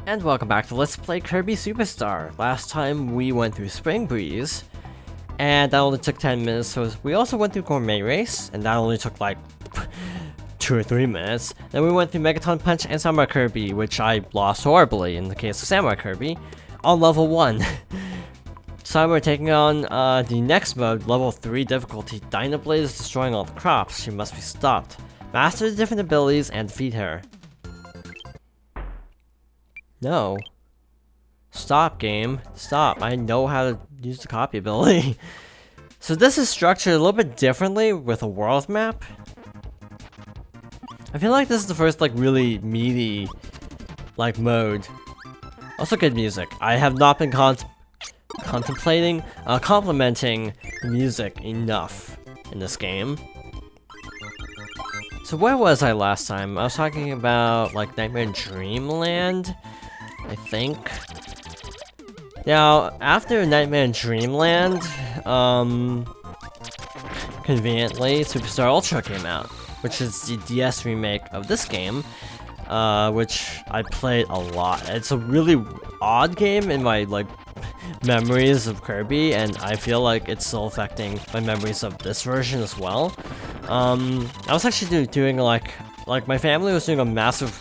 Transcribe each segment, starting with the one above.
And welcome back to Let's Play Kirby Superstar. Last time we went through Spring Breeze, and that only took 10 minutes, so we also went through Gourmet Race, and that only took like 2 or 3 minutes. Then we went through Megaton Punch and Samurai Kirby, which I lost horribly in the case of Samurai Kirby, on level 1. So we're taking on the next mode, level 3 difficulty. Dyna Blade is destroying all the crops. She must be stopped. Master the different abilities and defeat her. No. Stop, game. Stop. I know how to use the copy ability. So this is structured a little bit differently with a world map. I feel like this is the first like really meaty like mode. Also good music. I have not been complimenting the music enough in this game. So where was I last time? I was talking about like Nightmare in Dreamland, I think. Now, after Nightmare in Dreamland, conveniently, Superstar Ultra came out, which is the DS remake of this game, which I played a lot. It's a really odd game in my like memories of Kirby, and I feel like it's still affecting my memories of this version as well. I was actually doing like my family was doing a massive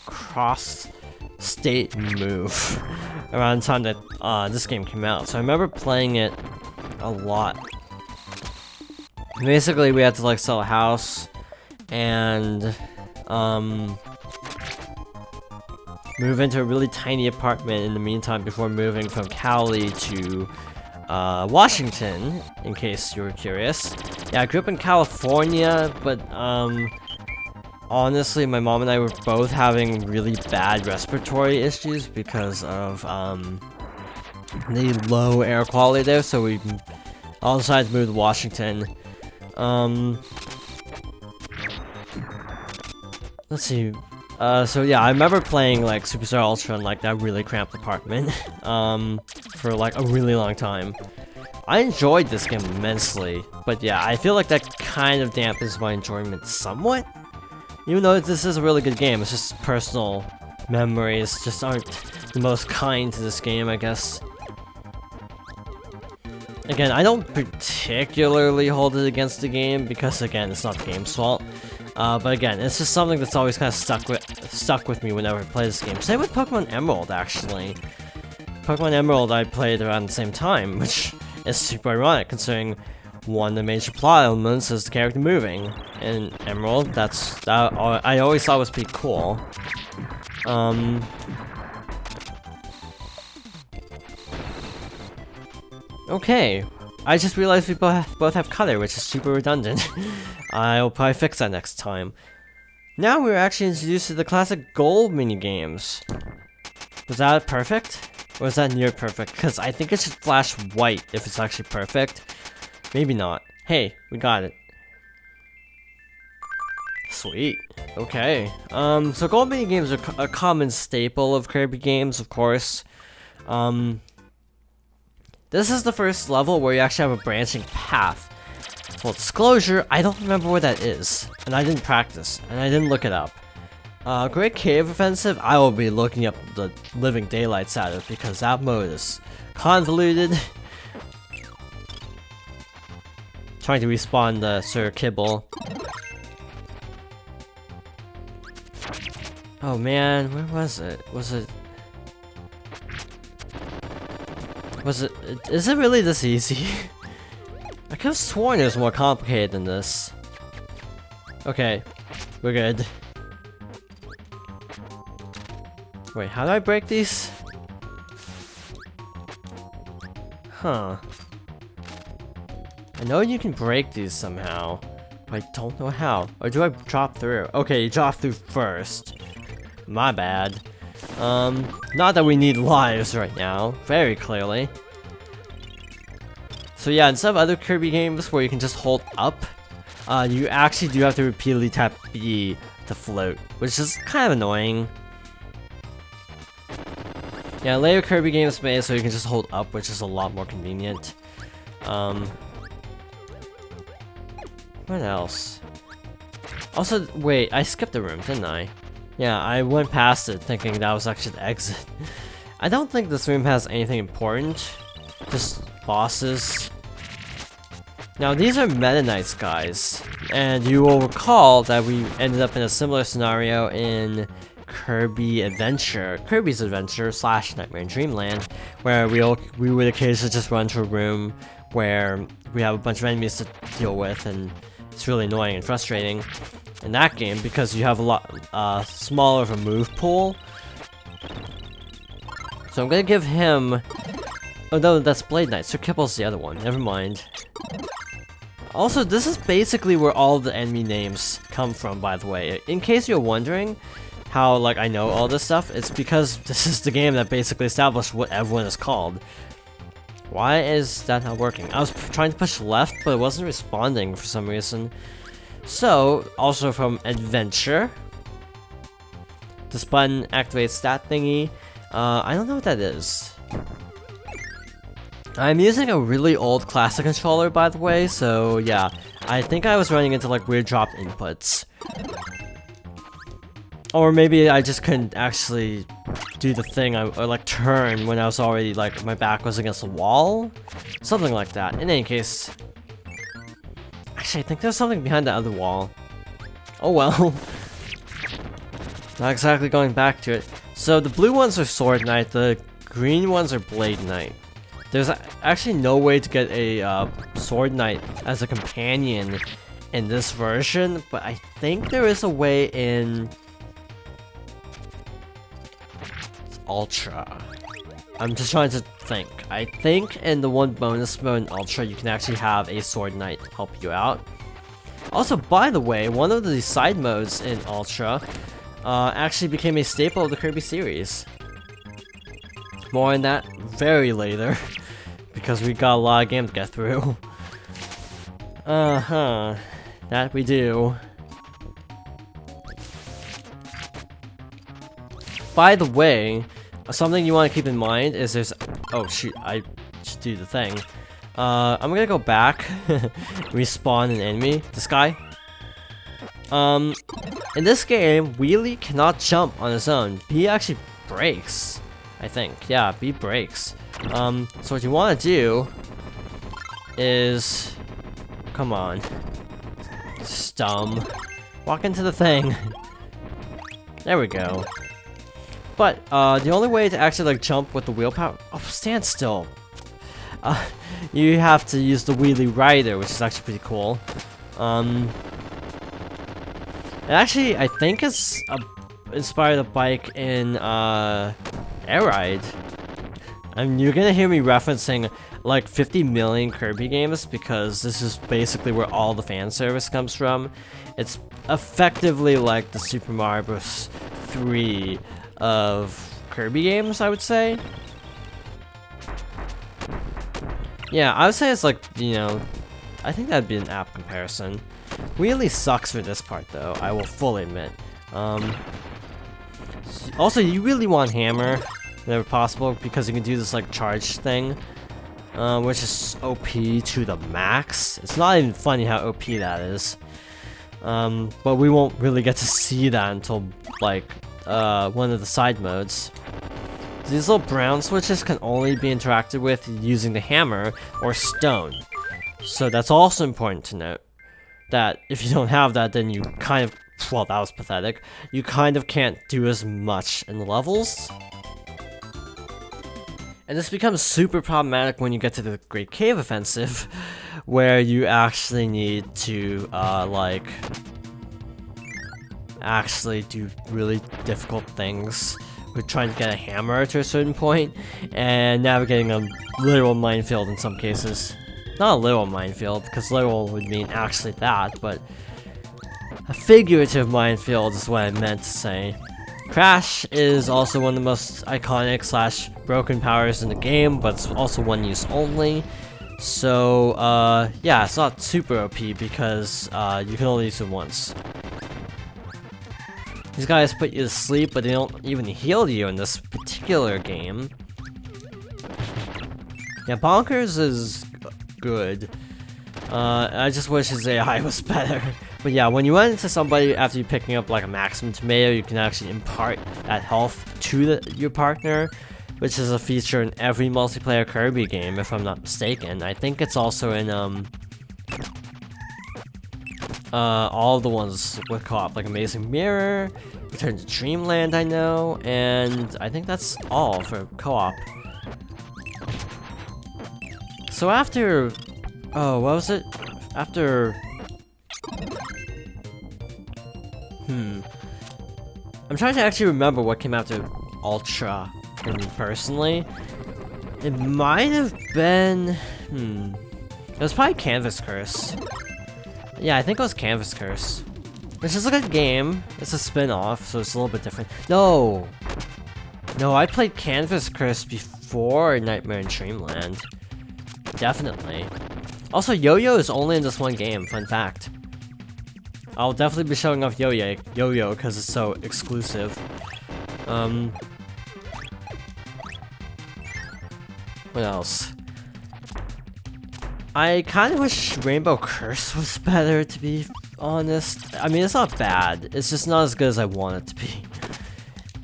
cross-state move around the time that this game came out, so I remember playing it a lot. Basically, we had to like sell a house and move into a really tiny apartment in the meantime before moving from Cali to Washington, in case you were curious. Yeah, I grew up in California, but honestly, my mom and I were both having really bad respiratory issues because of the low air quality there, so we all decided to move to Washington. Let's see. So yeah, I remember playing like Superstar Ultra in like that really cramped apartment for like a really long time. I enjoyed this game immensely, but yeah, I feel like that kind of dampens my enjoyment somewhat. Even though this is a really good game, it's just personal memories just aren't the most kind to this game, I guess. Again, I don't particularly hold it against the game because again, it's not the game's fault. But again, it's just something that's always kind of stuck with me whenever I play this game. Same with Pokemon Emerald, actually. Pokemon Emerald I played around the same time, which is super ironic considering one of the major plot elements is the character moving. In Emerald, that I always thought was pretty cool. Okay. I just realized we both have color, which is super redundant. I'll probably fix that next time. Now we're actually introduced to the classic gold minigames. Was that perfect? Or is that near perfect? Because I think it should flash white if it's actually perfect. Maybe not. Hey, we got it. Sweet. Okay. So gold minigames are a common staple of Kirby games, of course. This is the first level where you actually have a branching path. Full disclosure, I don't remember where that is, and I didn't practice, and I didn't look it up. Great Cave Offensive, I will be looking up the living daylights out of it because that mode is convoluted. Trying to respawn the Sir Kibble. Oh man, where was it? Is it really this easy? I could have sworn it was more complicated than this. Okay, we're good. Wait, how do I break these? Huh. I know you can break these somehow, but I don't know how. Or do I drop through? Okay, you drop through first. My bad. Not that we need lives right now, very clearly. So yeah, instead of other Kirby games where you can just hold up, you actually do have to repeatedly tap B to float, which is kind of annoying. Yeah, later Kirby games made so you can just hold up, which is a lot more convenient. What else? Also, wait, I skipped a room, didn't I? Yeah, I went past it thinking that was actually the exit. I don't think this room has anything important. Just bosses. Now these are Meta Knights, guys, and you will recall that we ended up in a similar scenario in Kirby's Adventure / Nightmare in Dreamland, where we would occasionally just run to a room where we have a bunch of enemies to deal with, and it's really annoying and frustrating in that game because you have a lot smaller of a move pool. So I'm gonna give him. Oh no, that's Blade Knight. Sir Kipple's the other one. Never mind. Also, this is basically where all the enemy names come from, by the way. In case you're wondering how, like, I know all this stuff, it's because this is the game that basically established what everyone is called. Why is that not working? I was trying to push left, but it wasn't responding for some reason. So, also from Adventure, this button activates that thingy. I don't know what that is. I'm using a really old classic controller, by the way, so yeah, I think I was running into like weird drop inputs. Or maybe I just couldn't actually do the thing, or like turn when I was already like, my back was against the wall? Something like that. In any case, actually I think there's something behind the other wall. Oh well. Not exactly going back to it. So the blue ones are Sword Knight, the green ones are Blade Knight. There's actually no way to get a Sword Knight as a companion in this version, but I think there is a way in Ultra. I'm just trying to think. I think in the one bonus mode in Ultra, you can actually have a Sword Knight help you out. Also, by the way, one of the side modes in Ultra actually became a staple of the Kirby series. More on that very later. Because we got a lot of games to get through. That we do. By the way, something you want to keep in mind is there's... Oh shoot, I should do the thing. I'm gonna go back, respawn an enemy. This guy. In this game, Wheelie cannot jump on his own. He actually breaks, I think. Yeah, B breaks. So what you want to do is... Come on. Stum. Walk into the thing. There we go. But, the only way to actually, like, jump with the wheel power... Oh, stand still. You have to use the Wheelie Rider, which is actually pretty cool. It actually, I think it's inspired a bike in, Air Ride. I mean, you're gonna hear me referencing like 50 million Kirby games because this is basically where all the fan service comes from. It's effectively like the Super Mario Bros. 3 of Kirby games, I would say. Yeah, I would say it's like, you know, I think that'd be an apt comparison. Really sucks for this part though, I will fully admit. Also, you really want Hammer whenever possible, because you can do this like charge thing, which is OP to the max. It's not even funny how OP that is. But we won't really get to see that until like one of the side modes. These little brown switches can only be interacted with using the hammer or stone. So that's also important to note, that if you don't have that, then you kind of, well, that was pathetic. You kind of can't do as much in the levels. And this becomes super problematic when you get to the Great Cave Offensive, where you actually need to, like, actually do really difficult things with trying to get a hammer to a certain point, and navigating a literal minefield in some cases. Not a literal minefield, because literal would mean actually that, but a figurative minefield is what I meant to say. Crash is also one of the most iconic / broken powers in the game, but it's also one use only. So, yeah, it's not super OP because you can only use it once. These guys put you to sleep, but they don't even heal you in this particular game. Yeah, Bonkers is good. I just wish his AI was better. But yeah, when you run into somebody after you picking up like a maximum tomato, you can actually impart that health to your partner, which is a feature in every multiplayer Kirby game, if I'm not mistaken. I think it's also in all the ones with co-op, like Amazing Mirror, Return to Dreamland, I know, and I think that's all for co-op. So after, oh, what was it? After, I'm trying to actually remember what came after Ultra, for me personally. It might have been, it was probably Canvas Curse. Yeah, I think it was Canvas Curse. Which is a good game. It's a spin-off, so it's a little bit different. No! No, I played Canvas Curse before Nightmare in Dreamland. Definitely. Also, Yo-Yo is only in this one game, fun fact. I'll definitely be showing off Yo-Yo because it's so exclusive. What else? I kind of wish Rainbow Curse was better, to be honest. I mean, it's not bad. It's just not as good as I want it to be.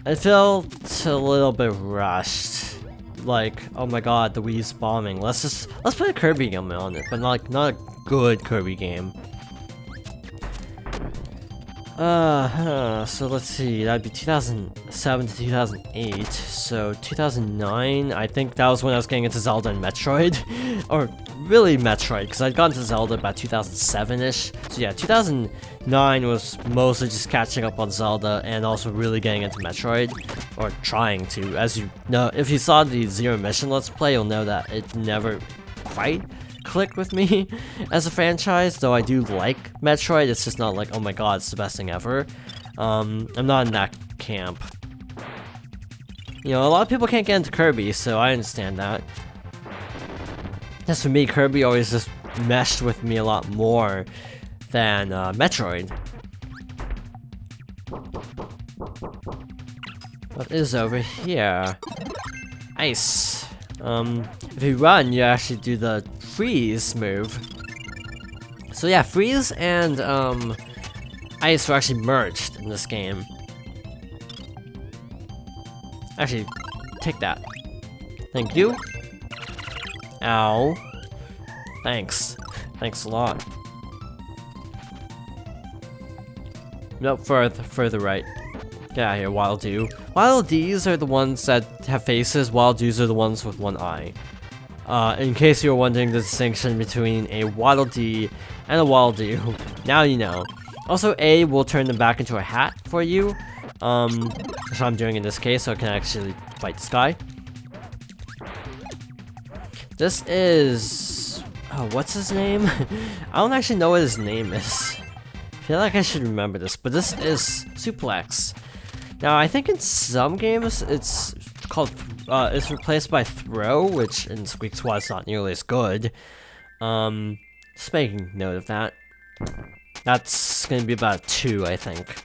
I felt a little bit rushed. Like, oh my god, the Wii's bombing. Let's play a Kirby game on it, but not a good Kirby game. So let's see, that'd be 2007 to 2008, so 2009, I think that was when I was getting into Zelda and Metroid, or really Metroid, because I'd gotten to Zelda about 2007-ish, so yeah, 2009 was mostly just catching up on Zelda, and also really getting into Metroid, or trying to, as you know, if you saw the Zero Mission Let's Play, you'll know that it never quite clicked with me as a franchise, though I do like Metroid. It's just not like, oh my god, it's the best thing ever. I'm not in that camp. You know, a lot of people can't get into Kirby, so I understand that. As for me, Kirby always just meshed with me a lot more than Metroid. What is over here? Ice. If you run, you actually do the freeze move. So yeah, freeze and ice were actually merged in this game. Actually, take that. Thank you. Ow. Thanks. Thanks a lot. Nope, further right. Get out of here, Wild Dew. Wild D's are the ones that have faces, Wild Dews are the ones with one eye. In case you were wondering the distinction between a Waddle Dee and a Waddle Dew, now you know. Also, A will turn them back into a hat for you, which I'm doing in this case, so I can actually fight this guy. This is... oh, what's his name? I don't actually know what his name is. I feel like I should remember this, but this is Suplex. Now, I think in some games, it's called, it's replaced by Throw, which in Squeak Squad is not nearly as good. Just making note of that. That's gonna be about a 2, I think.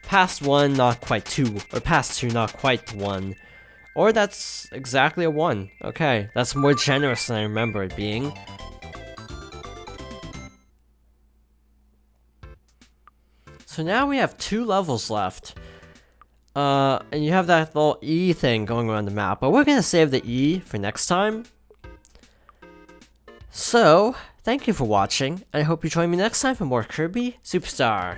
Past 1, not quite 2, or past 2, not quite 1. Or that's exactly a 1. Okay, that's more generous than I remember it being. So now we have 2 levels left. And you have that little E thing going around the map, but we're gonna save the E for next time. So, thank you for watching, and I hope you join me next time for more Kirby Superstar.